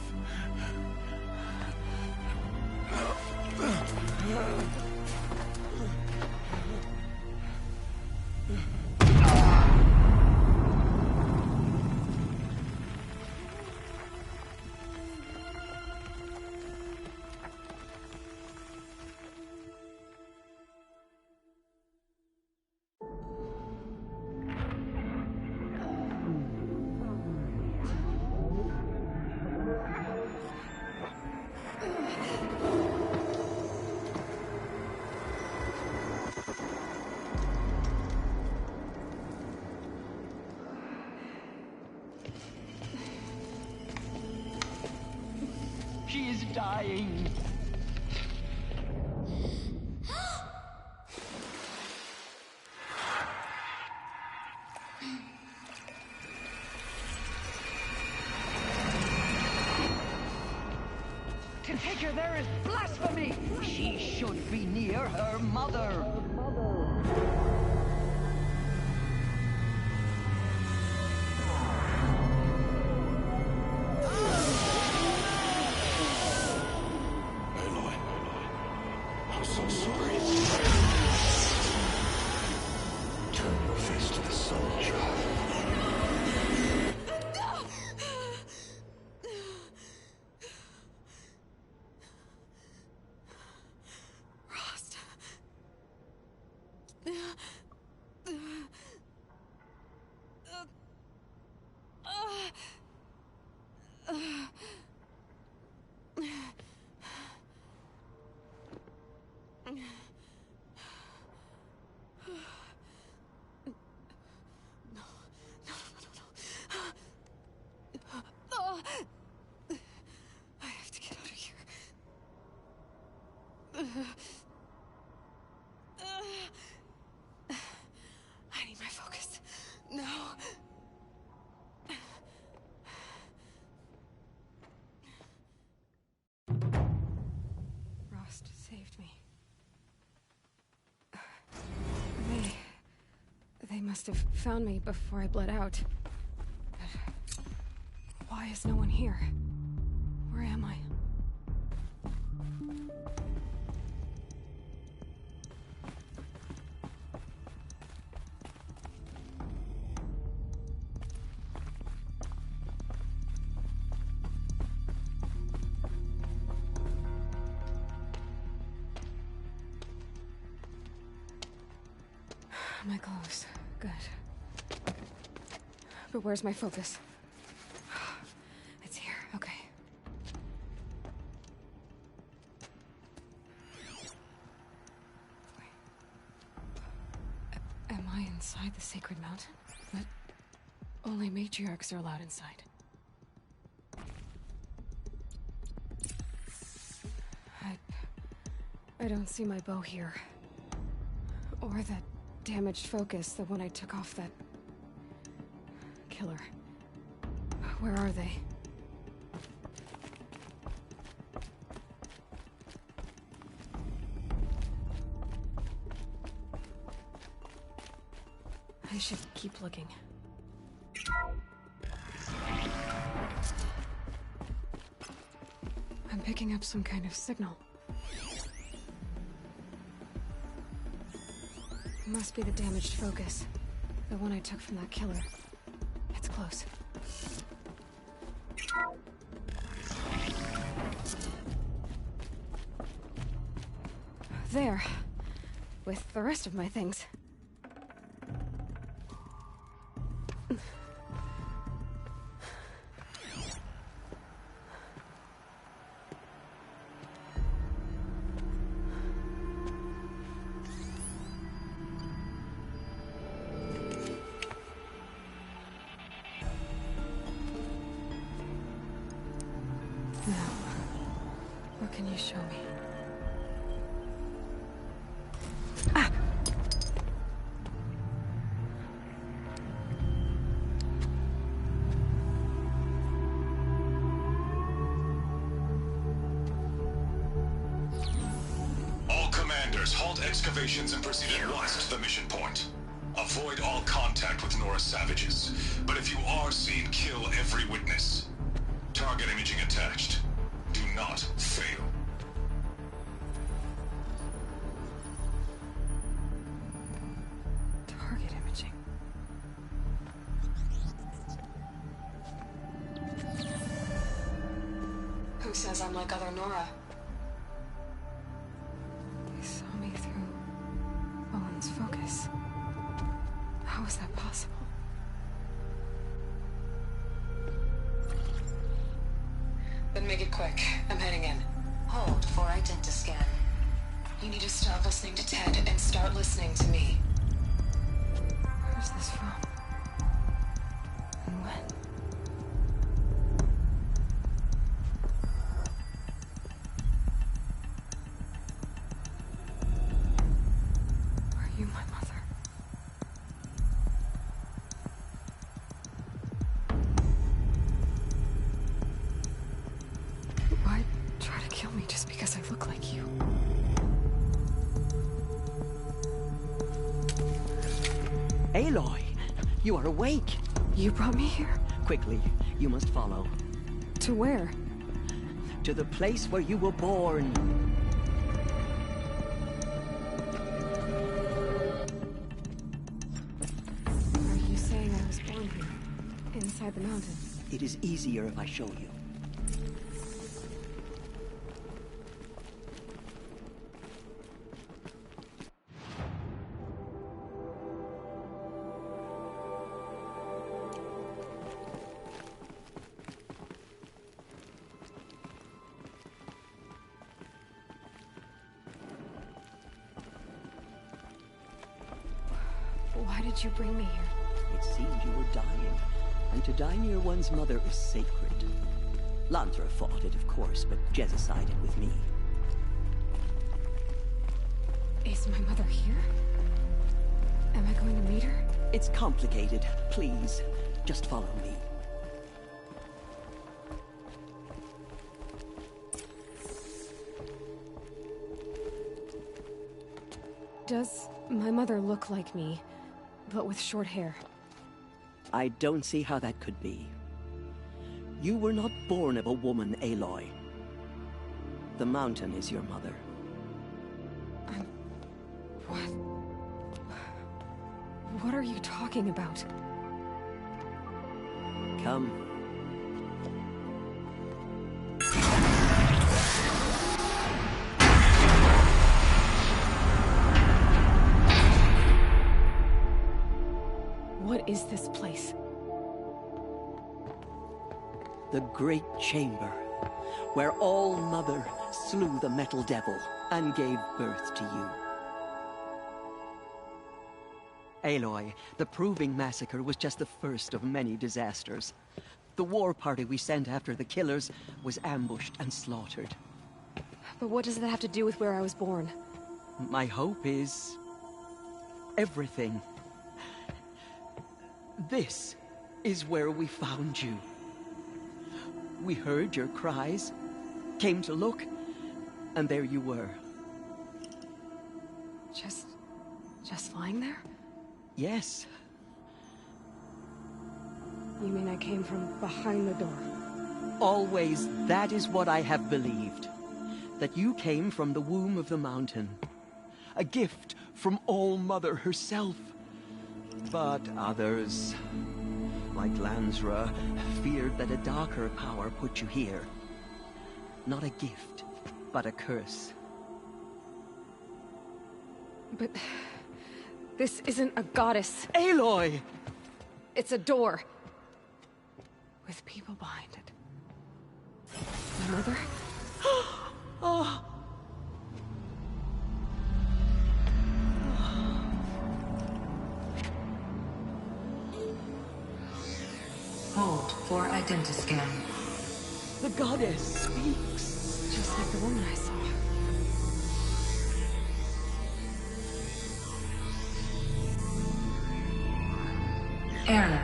S6: She is dying. To take her there is blasphemy. She should be near her mother.
S7: I'm so sorry. Turn your face to the sun, child.
S5: Rost. I have to get out of here. I need my focus. No. Rost saved me. They must have found me before I bled out. But why is no one here? Where am I? My clothes. Good. But where's my focus? It's here. Okay. Am I inside the sacred mountain? But only matriarchs are allowed inside. I don't see my bow here. Or that damaged focus, the one I took off that killer. Where are they? I should keep looking. I'm picking up some kind of signal. It must be the damaged focus. The one I took from that killer. It's close. There. With the rest of my things. What can you show me?
S16: All commanders, halt excavations and proceed at once to the mission point. Avoid all contact with Nora savages, but if you are seen, kill every witness. Target imaging attached. Do not fail.
S5: Target imaging.
S17: Who says I'm like other Nora?
S5: They saw me through Owen's focus. How is that possible?
S17: Then make it quick. I'm heading in. Hold for identiscan. You need to stop listening to Ted and start listening to me.
S5: Where's this from? And when? Are you my mother? Why try to kill me just because I look like you?
S6: Aloy, you are awake.
S5: You brought me here?
S6: Quickly, you must follow.
S5: To where?
S6: To the place where you were born.
S5: Are you saying I was born here? Inside the mountain?
S6: It is easier if I show you.
S5: Why did you bring me here?
S6: It seemed you were dying, and to die near one's mother is sacred. Lantra fought it, of course, but Jezza sided with me.
S5: Is my mother here? Am I going to meet her?
S6: It's complicated. Please, just follow me.
S5: Does my mother look like me, but with short hair?
S6: I don't see how that could be. You were not born of a woman, Aloy. The mountain is your mother.
S5: What? What are you talking about?
S6: Come.
S5: What is this place?
S6: The Great Chamber, where All Mother slew the Metal Devil and gave birth to you. Aloy, the Proving Massacre was just the first of many disasters. The war party we sent after the killers was ambushed and slaughtered.
S5: But what does that have to do with where I was born?
S6: My hope is everything. This is where we found you. We heard your cries, came to look, and there you were.
S5: Just lying there?
S6: Yes.
S5: You mean I came from behind the door?
S6: Always, that is what I have believed. That you came from the womb of the mountain. A gift from All Mother herself. But others, like Lansra, feared that a darker power put you here. Not a gift, but a curse.
S5: But this isn't a goddess.
S6: Aloy!
S5: It's a door. With people behind it. My mother?
S6: Oh.
S17: Hold for identiscan.
S6: The goddess speaks.
S5: Just like the woman I saw.
S17: Error.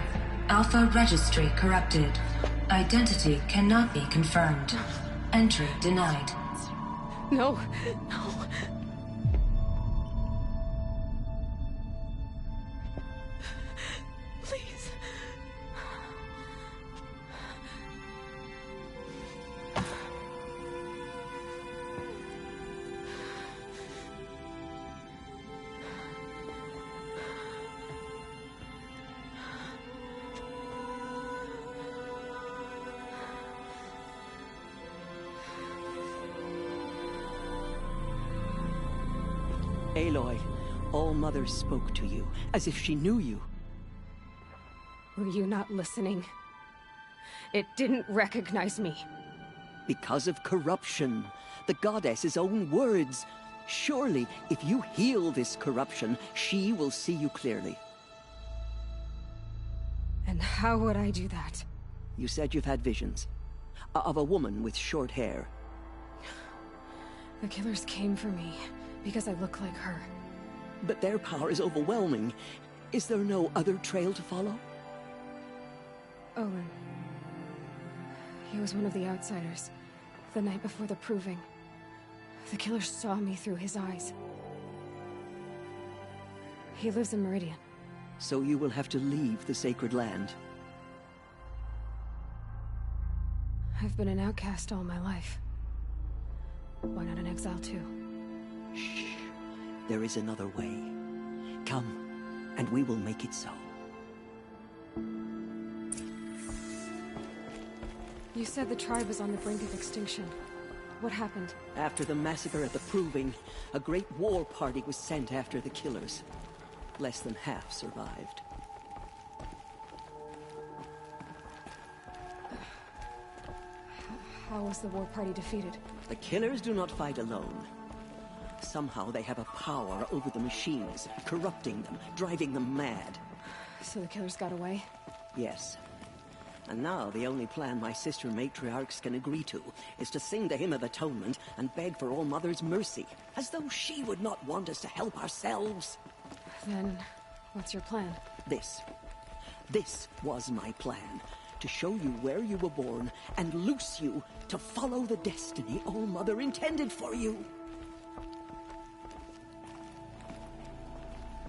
S17: Alpha registry corrupted. Identity cannot be confirmed. Entry denied.
S5: No, no. Please.
S6: Aloy, All-Mother spoke to you, as if she knew you.
S5: Were you not listening? It didn't recognize me.
S6: Because of corruption. The goddess's own words. Surely, if you heal this corruption, she will see you clearly.
S5: And how would I do that?
S6: You said you've had visions. Of a woman with short hair.
S5: The killers came for me because I look like her.
S6: But their power is overwhelming. Is there no other trail to follow?
S5: Owen. He was one of the outsiders. The night before the proving. The killers saw me through his eyes. He lives in Meridian.
S6: So you will have to leave the sacred land.
S5: I've been an outcast all my life. Why not an exile too?
S6: Shh. There is another way. Come, and we will make it so.
S5: You said the tribe was on the brink of extinction. What happened?
S6: After the massacre at the Proving, a great war party was sent after the killers. Less than half survived.
S5: How was the war party defeated?
S6: The killers do not fight alone. Somehow they have a power over the machines, corrupting them, driving them mad.
S5: So the killers got away?
S6: Yes. And now the only plan my sister matriarchs can agree to is to sing the Hymn of Atonement and beg for All-Mother's mercy, as though she would not want us to help ourselves.
S5: Then, what's your plan?
S6: This was my plan. To show you where you were born and loose you to follow the destiny All-Mother intended for you.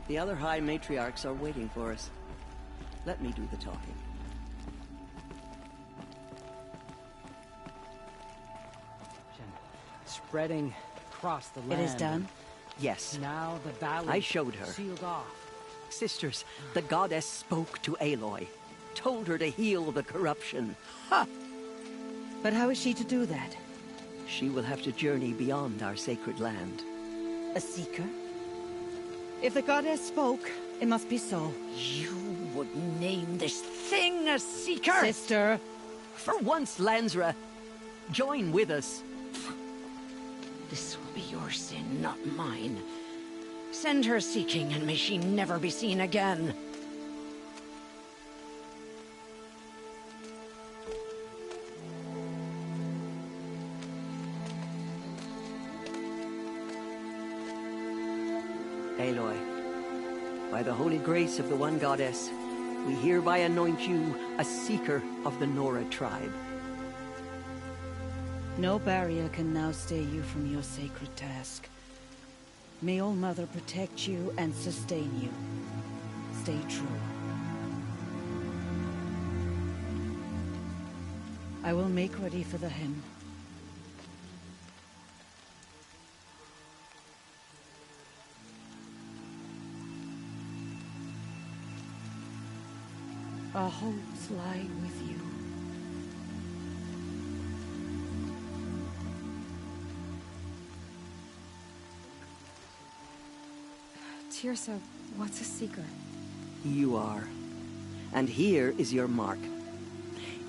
S6: The other High Matriarchs are waiting for us. Let me do the talking.
S15: Spreading across the land.
S1: It is done?
S6: Yes.
S15: Now the valley
S6: I showed her.
S15: Sealed off.
S6: Sisters, the goddess spoke to Aloy. Told her to heal the corruption. Ha!
S1: But how is she to do that?
S6: She will have to journey beyond our sacred land.
S1: A seeker? If the goddess spoke, it must be so.
S6: You would name this thing a seeker?
S1: Sister!
S6: For once, Lansra, join with us.
S18: This will be your sin, not mine. Send her seeking, and may she never be seen again.
S6: Aloy, by the holy grace of the one goddess, we hereby anoint you a seeker of the Nora tribe.
S1: No barrier can now stay you from your sacred task. May All-Mother protect you and sustain you. Stay true. I will make ready for the hymn. Our hopes lie with you.
S5: Tirsa, what's a seeker?
S6: You are. And here is your mark.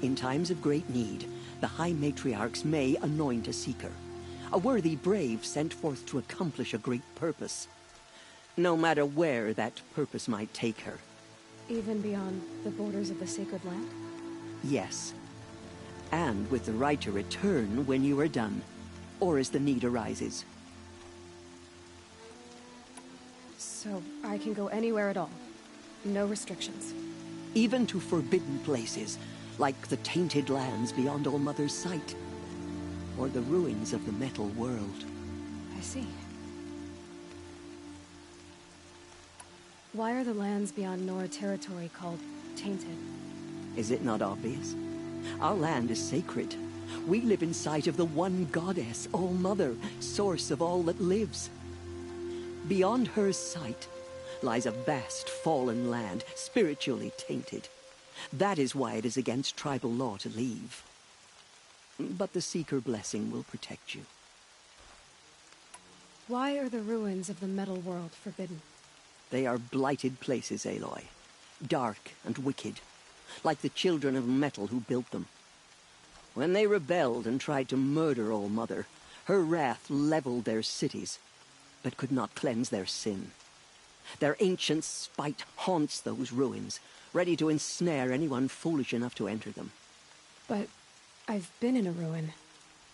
S6: In times of great need, the High Matriarchs may anoint a seeker. A worthy brave sent forth to accomplish a great purpose. No matter where that purpose might take her.
S5: Even beyond the borders of the sacred land?
S6: Yes. And with the right to return when you are done. or as the need arises.
S5: So I can go anywhere at all? No restrictions?
S6: Even to forbidden places, like the tainted lands beyond All-Mother's sight, or the ruins of the metal world.
S5: I see. Why are the lands beyond Nora territory called tainted?
S6: Is it not obvious? Our land is sacred. We live in sight of the one goddess, All-Mother, source of all that lives. Beyond her sight lies a vast fallen land, spiritually tainted. That is why it is against tribal law to leave. But the Seeker blessing will protect you.
S5: Why are the ruins of the metal world forbidden?
S6: They are blighted places, Aloy. Dark and wicked, like the children of metal who built them. When they rebelled and tried to murder All-Mother, her wrath leveled their cities, but could not cleanse their sin. Their ancient spite haunts those ruins, ready to ensnare anyone foolish enough to enter them.
S5: But I've been in a ruin.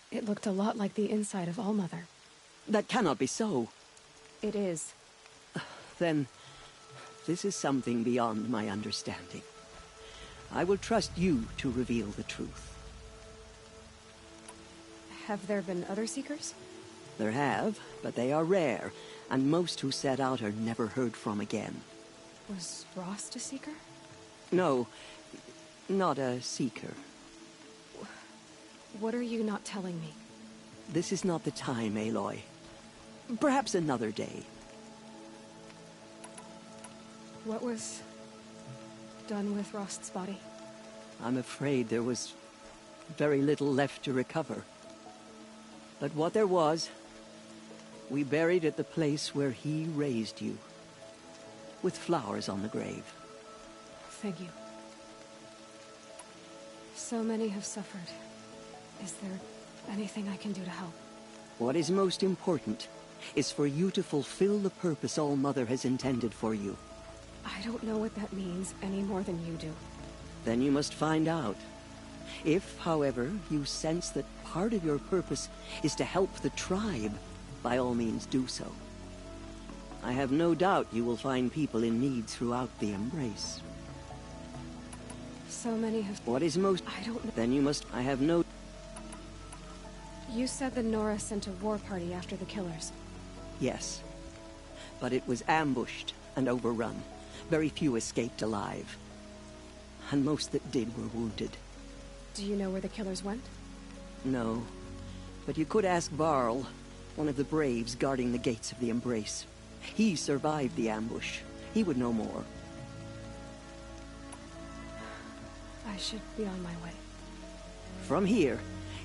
S5: It looked a lot like the inside of All-Mother.
S6: That cannot be so.
S5: It is.
S6: Then, this is something beyond my understanding. I will trust you to reveal the truth.
S5: Have there been other Seekers?
S6: There have, but they are rare, and most who set out are never heard from again.
S5: Was Rost a Seeker?
S6: No, not a Seeker.
S5: What are you not telling me?
S6: This is not the time, Aloy. Perhaps another day.
S5: What was done with Rost's body?
S6: I'm afraid there was very little left to recover. But what there was, we buried at the place where he raised you, with flowers on the grave.
S5: Thank you. So many have suffered. Is there anything I can do to help?
S6: What is most important is for you to fulfill the purpose All-Mother has intended for you.
S5: I don't know what that means any more than you do.
S6: Then you must find out. If, however, you sense that part of your purpose is to help the tribe, by all means do so. I have no doubt you will find people in need throughout the Embrace.
S5: So many have...
S6: What is most...
S5: I don't know.
S6: Then you must... I have no...
S5: You said the Nora sent a war party after the killers.
S6: Yes. But it was ambushed and overrun. Very few escaped alive. And most that did were wounded.
S5: Do you know where the killers went?
S6: No. But you could ask Varl, one of the braves guarding the gates of the Embrace. He survived the ambush. He would know more.
S5: I should be on my way.
S6: From here,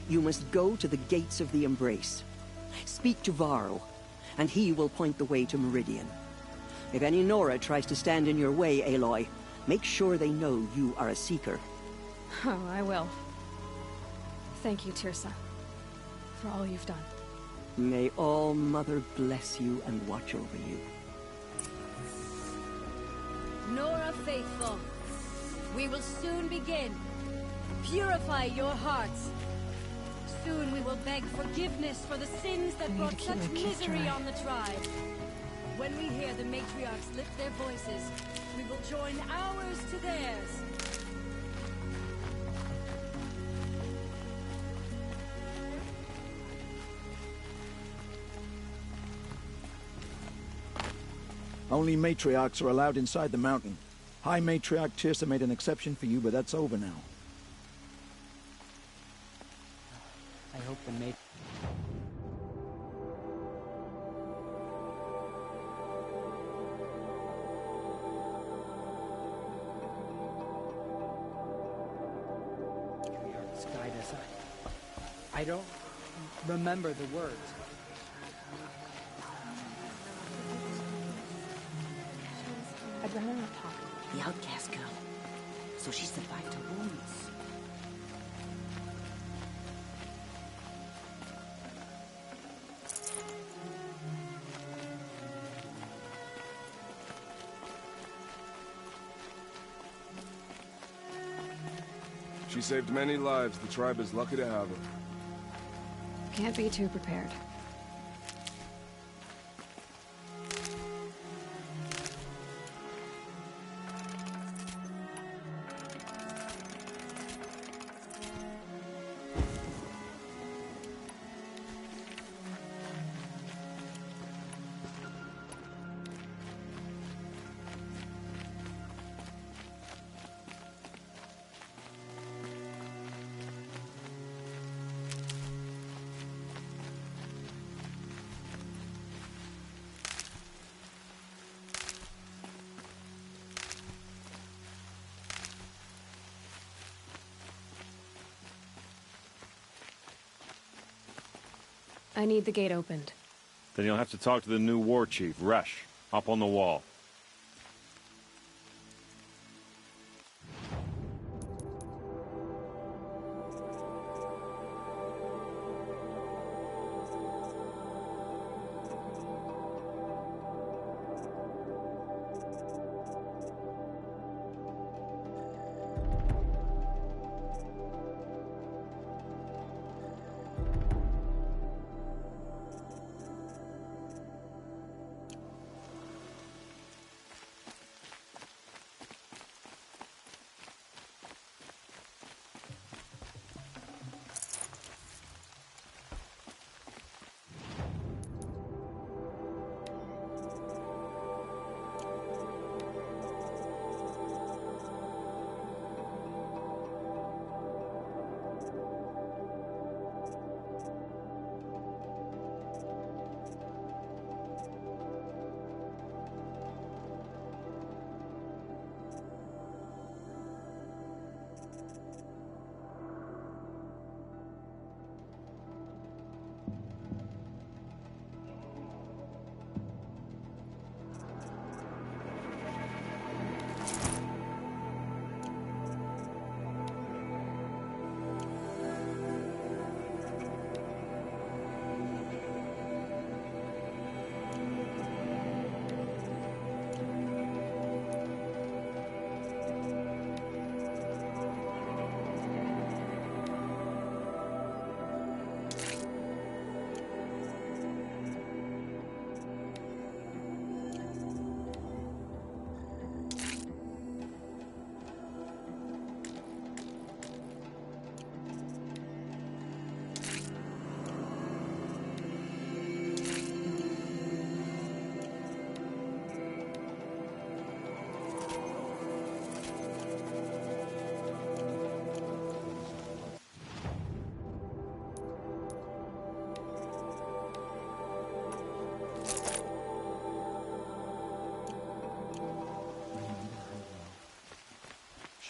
S6: you must go to the gates of the Embrace. Speak to Varl, and he will point the way to Meridian. If any Nora tries to stand in your way, Aloy, make sure they know you are a Seeker.
S5: Oh, I will. Thank you, Tirsa, for all you've done.
S6: May All-Mother bless you and watch over you.
S19: Nora Faithful, we will soon begin. Purify your hearts. Soon we will beg forgiveness for the sins that brought such misery on the tribe. When we hear the matriarchs lift their voices, we will join ours to theirs.
S20: Only matriarchs are allowed inside the mountain. High Matriarch Tirsa made an exception for you, but that's over now.
S21: I hope the mate. Guide us. I don't remember the words.
S2: I'd rather not talk.
S22: The outcast girl. So she survived her wounds.
S23: She saved many lives. The tribe is lucky to have her.
S5: Can't be too prepared. I need the gate opened.
S8: Then you'll have to talk to the new war chief, Resh, up on the wall.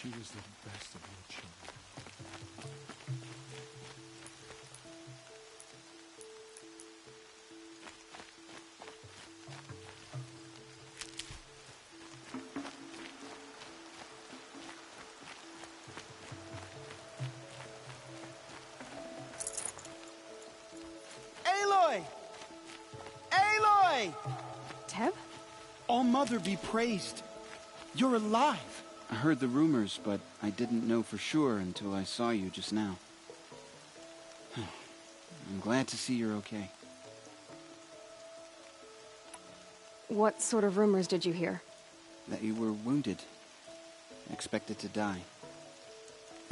S7: She was the best of your children.
S4: Aloy! Aloy!
S5: Teb?
S4: All-Mother be praised. You're alive.
S10: I heard the rumors, but I didn't know for sure until I saw you just now. I'm glad to see you're okay.
S5: What sort of rumors did you hear?
S10: That you were wounded. Expected to die.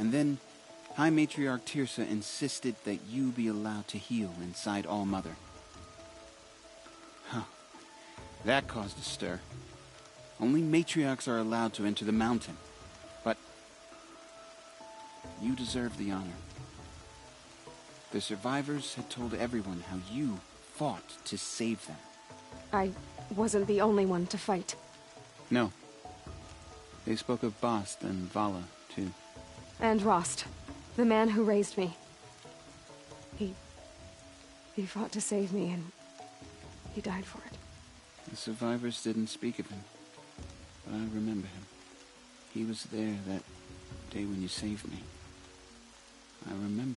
S10: And then, High Matriarch Tirsa insisted that you be allowed to heal inside All-Mother. Huh. That caused a stir. Only matriarchs are allowed to enter the mountain. But you deserve the honor. The survivors had told everyone how you fought to save them.
S5: I wasn't the only one to fight.
S10: No. They spoke of Bast and Vala, too.
S5: And Rost, the man who raised me. He fought to save me, and he died for it.
S10: The survivors didn't speak of him. But I remember him. He was there that day when you saved me. I remember.